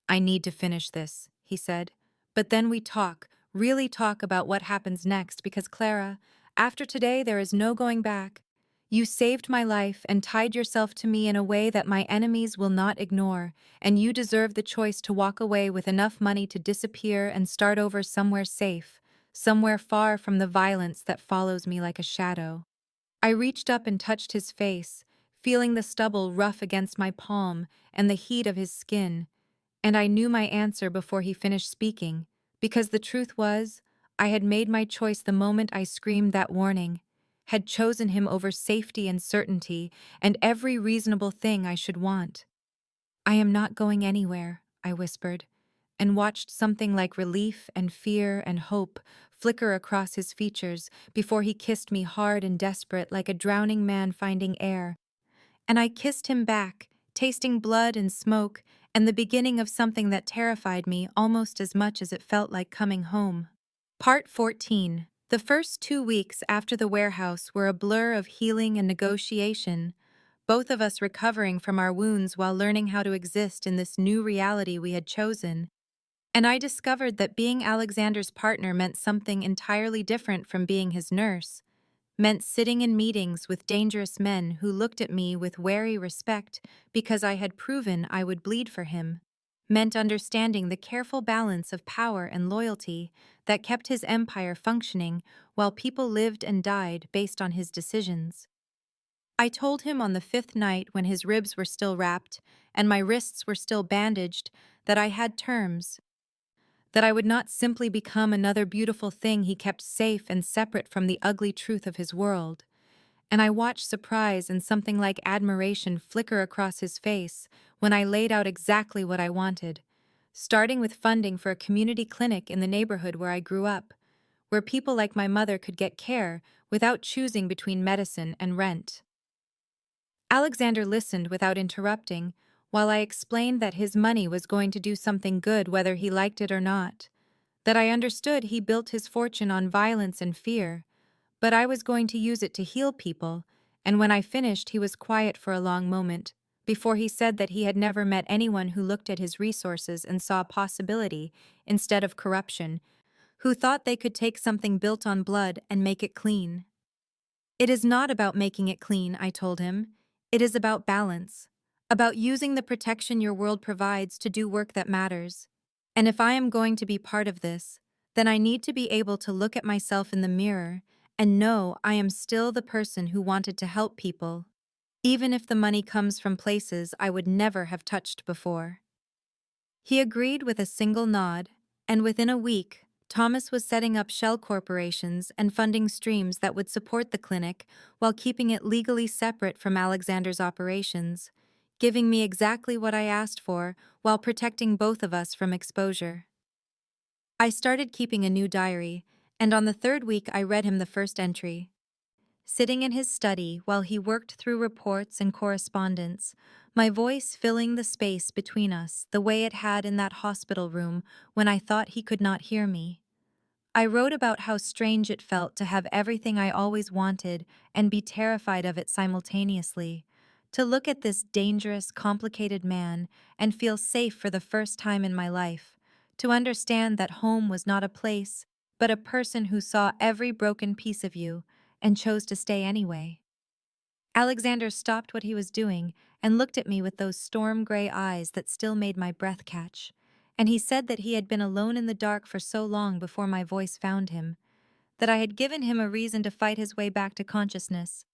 "I need to finish this," he said. "But then we talk, really talk about what happens next because Clara, after today there is no going back. You saved my life and tied yourself to me in a way that my enemies will not ignore, and you deserve the choice to walk away with enough money to disappear and start over somewhere safe, somewhere far from the violence that follows me like a shadow." I reached up and touched his face, feeling the stubble rough against my palm and the heat of his skin. And I knew my answer before he finished speaking, because the truth was, I had made my choice the moment I screamed that warning, had chosen him over safety and certainty and every reasonable thing I should want. "I am not going anywhere," I whispered, and watched something like relief and fear and hope flicker across his features before he kissed me hard and desperate like a drowning man finding air. And I kissed him back, tasting blood and smoke, and the beginning of something that terrified me almost as much as it felt like coming home. Part 14. The first 2 weeks after the warehouse were a blur of healing and negotiation, both of us recovering from our wounds while learning how to exist in this new reality we had chosen. And I discovered that being Alexander's partner meant something entirely different from being his nurse, meant sitting in meetings with dangerous men who looked at me with wary respect because I had proven I would bleed for him, meant understanding the careful balance of power and loyalty that kept his empire functioning while people lived and died based on his decisions. I told him on the fifth night, when his ribs were still wrapped and my wrists were still bandaged, that I had terms, that I would not simply become another beautiful thing he kept safe and separate from the ugly truth of his world. And I watched surprise and something like admiration flicker across his face when I laid out exactly what I wanted, starting with funding for a community clinic in the neighborhood where I grew up, where people like my mother could get care without choosing between medicine and rent. Alexander listened without interrupting, while I explained that his money was going to do something good whether he liked it or not, that I understood he built his fortune on violence and fear, but I was going to use it to heal people, and when I finished he was quiet for a long moment, before he said that he had never met anyone who looked at his resources and saw possibility instead of corruption, who thought they could take something built on blood and make it clean. It is not about making it clean, I told him. It is about balance, about using the protection your world provides to do work that matters. And if I am going to be part of this, then I need to be able to look at myself in the mirror and know I am still the person who wanted to help people, even if the money comes from places I would never have touched before. He agreed with a single nod, and within a week, Thomas was setting up shell corporations and funding streams that would support the clinic while keeping it legally separate from Alexander's operations, giving me exactly what I asked for while protecting both of us from exposure. I started keeping a new diary, and on the third week I read him the first entry. Sitting in his study while he worked through reports and correspondence, my voice filling the space between us the way it had in that hospital room when I thought he could not hear me. I wrote about how strange it felt to have everything I always wanted and be terrified of it simultaneously, to look at this dangerous, complicated man and feel safe for the first time in my life, to understand that home was not a place, but a person who saw every broken piece of you and chose to stay anyway. Alexander stopped what he was doing and looked at me with those storm-gray eyes that still made my breath catch, and he said that he had been alone in the dark for so long before my voice found him, that I had given him a reason to fight his way back to consciousness.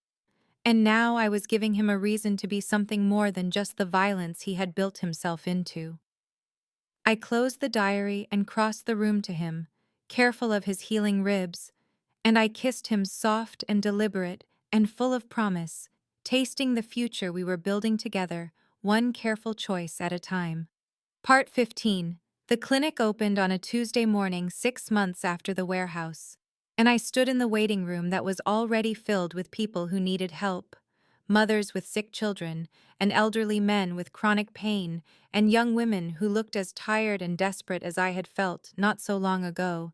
And now I was giving him a reason to be something more than just the violence he had built himself into. I closed the diary and crossed the room to him, careful of his healing ribs, and I kissed him soft and deliberate and full of promise, tasting the future we were building together, one careful choice at a time. Part 15. The clinic opened on a Tuesday morning 6 months after the warehouse, and I stood in the waiting room that was already filled with people who needed help. Mothers with sick children, and elderly men with chronic pain, and young women who looked as tired and desperate as I had felt not so long ago.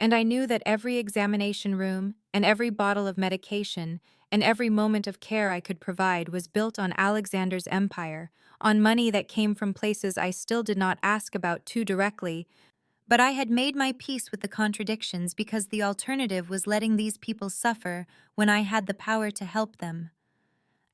And I knew that every examination room, and every bottle of medication, and every moment of care I could provide was built on Alexander's empire, on money that came from places I still did not ask about too directly, but I had made my peace with the contradictions because the alternative was letting these people suffer when I had the power to help them.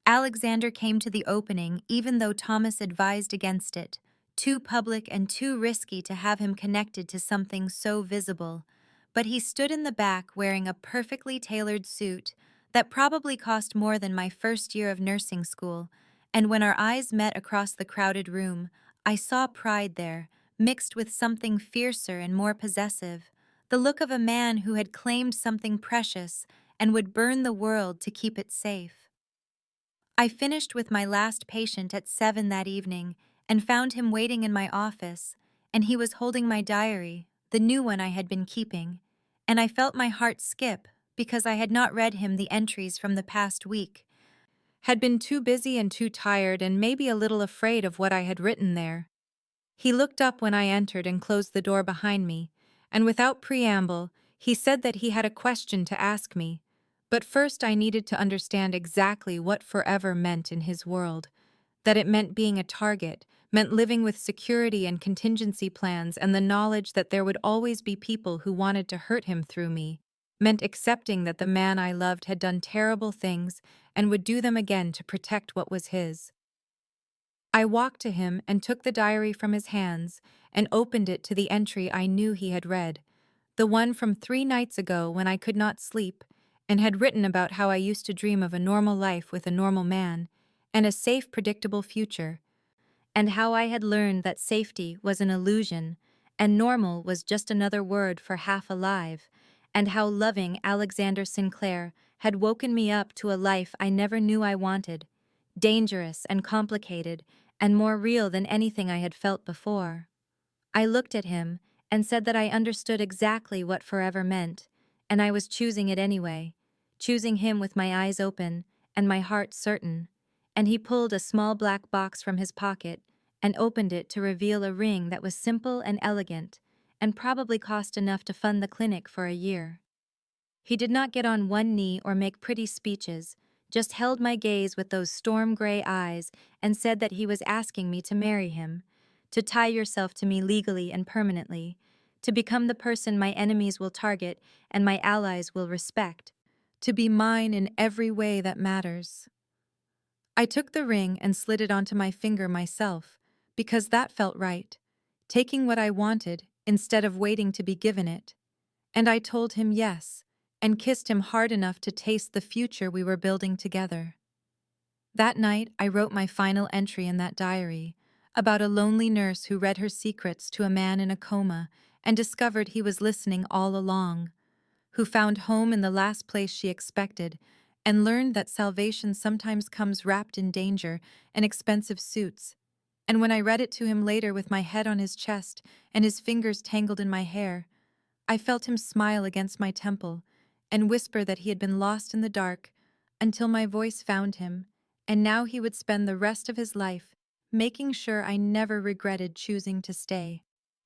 Alexander came to the opening even though Thomas advised against it, too public and too risky to have him connected to something so visible. But he stood in the back wearing a perfectly tailored suit that probably cost more than my first year of nursing school, and when our eyes met across the crowded room, I saw pride there, mixed with something fiercer and more possessive, the look of a man who had claimed something precious and would burn the world to keep it safe. I finished with my last patient at 7 that evening and found him waiting in my office, and he was holding my diary, the new one I had been keeping, and I felt my heart skip because I had not read him the entries from the past week, had been too busy and too tired and maybe a little afraid of what I had written there. He looked up when I entered and closed the door behind me, and without preamble, he said that he had a question to ask me. But first I needed to understand exactly what forever meant in his world, that it meant being a target, meant living with security and contingency plans and the knowledge that there would always be people who wanted to hurt him through me, meant accepting that the man I loved had done terrible things and would do them again to protect what was his. I walked to him and took the diary from his hands and opened it to the entry I knew he had read, the one from 3 nights ago when I could not sleep, and had written about how I used to dream of a normal life with a normal man, and a safe, predictable future, and how I had learned that safety was an illusion, and normal was just another word for half alive, and how loving Alexander Sinclair had woken me up to a life I never knew I wanted, dangerous and complicated, and more real than anything I had felt before. I looked at him and said that I understood exactly what forever meant, and I was choosing it anyway, choosing him with my eyes open and my heart certain. And he pulled a small black box from his pocket and opened it to reveal a ring that was simple and elegant, and probably cost enough to fund the clinic for a year. He did not get on one knee or make pretty speeches, just held my gaze with those storm-gray eyes and said that he was asking me to marry him, to tie yourself to me legally and permanently, to become the person my enemies will target and my allies will respect, to be mine in every way that matters. I took the ring and slid it onto my finger myself, because that felt right, taking what I wanted instead of waiting to be given it. And I told him yes, and kissed him hard enough to taste the future we were building together. That night, I wrote my final entry in that diary, about a lonely nurse who read her secrets to a man in a coma and discovered he was listening all along, who found home in the last place she expected, and learned that salvation sometimes comes wrapped in danger and expensive suits. And when I read it to him later with my head on his chest and his fingers tangled in my hair, I felt him smile against my temple and whisper that he had been lost in the dark until my voice found him, and now he would spend the rest of his life making sure I never regretted choosing to stay.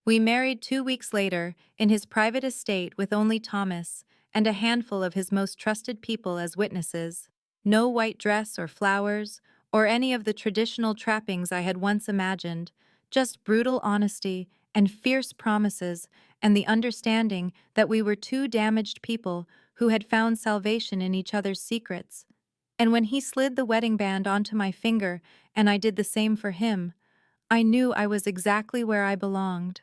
We married 2 weeks later in his private estate with only Thomas and a handful of his most trusted people as witnesses. No white dress or flowers or any of the traditional trappings I had once imagined, just brutal honesty and fierce promises and the understanding that we were two damaged people who had found salvation in each other's secrets. And when he slid the wedding band onto my finger and I did the same for him, I knew I was exactly where I belonged.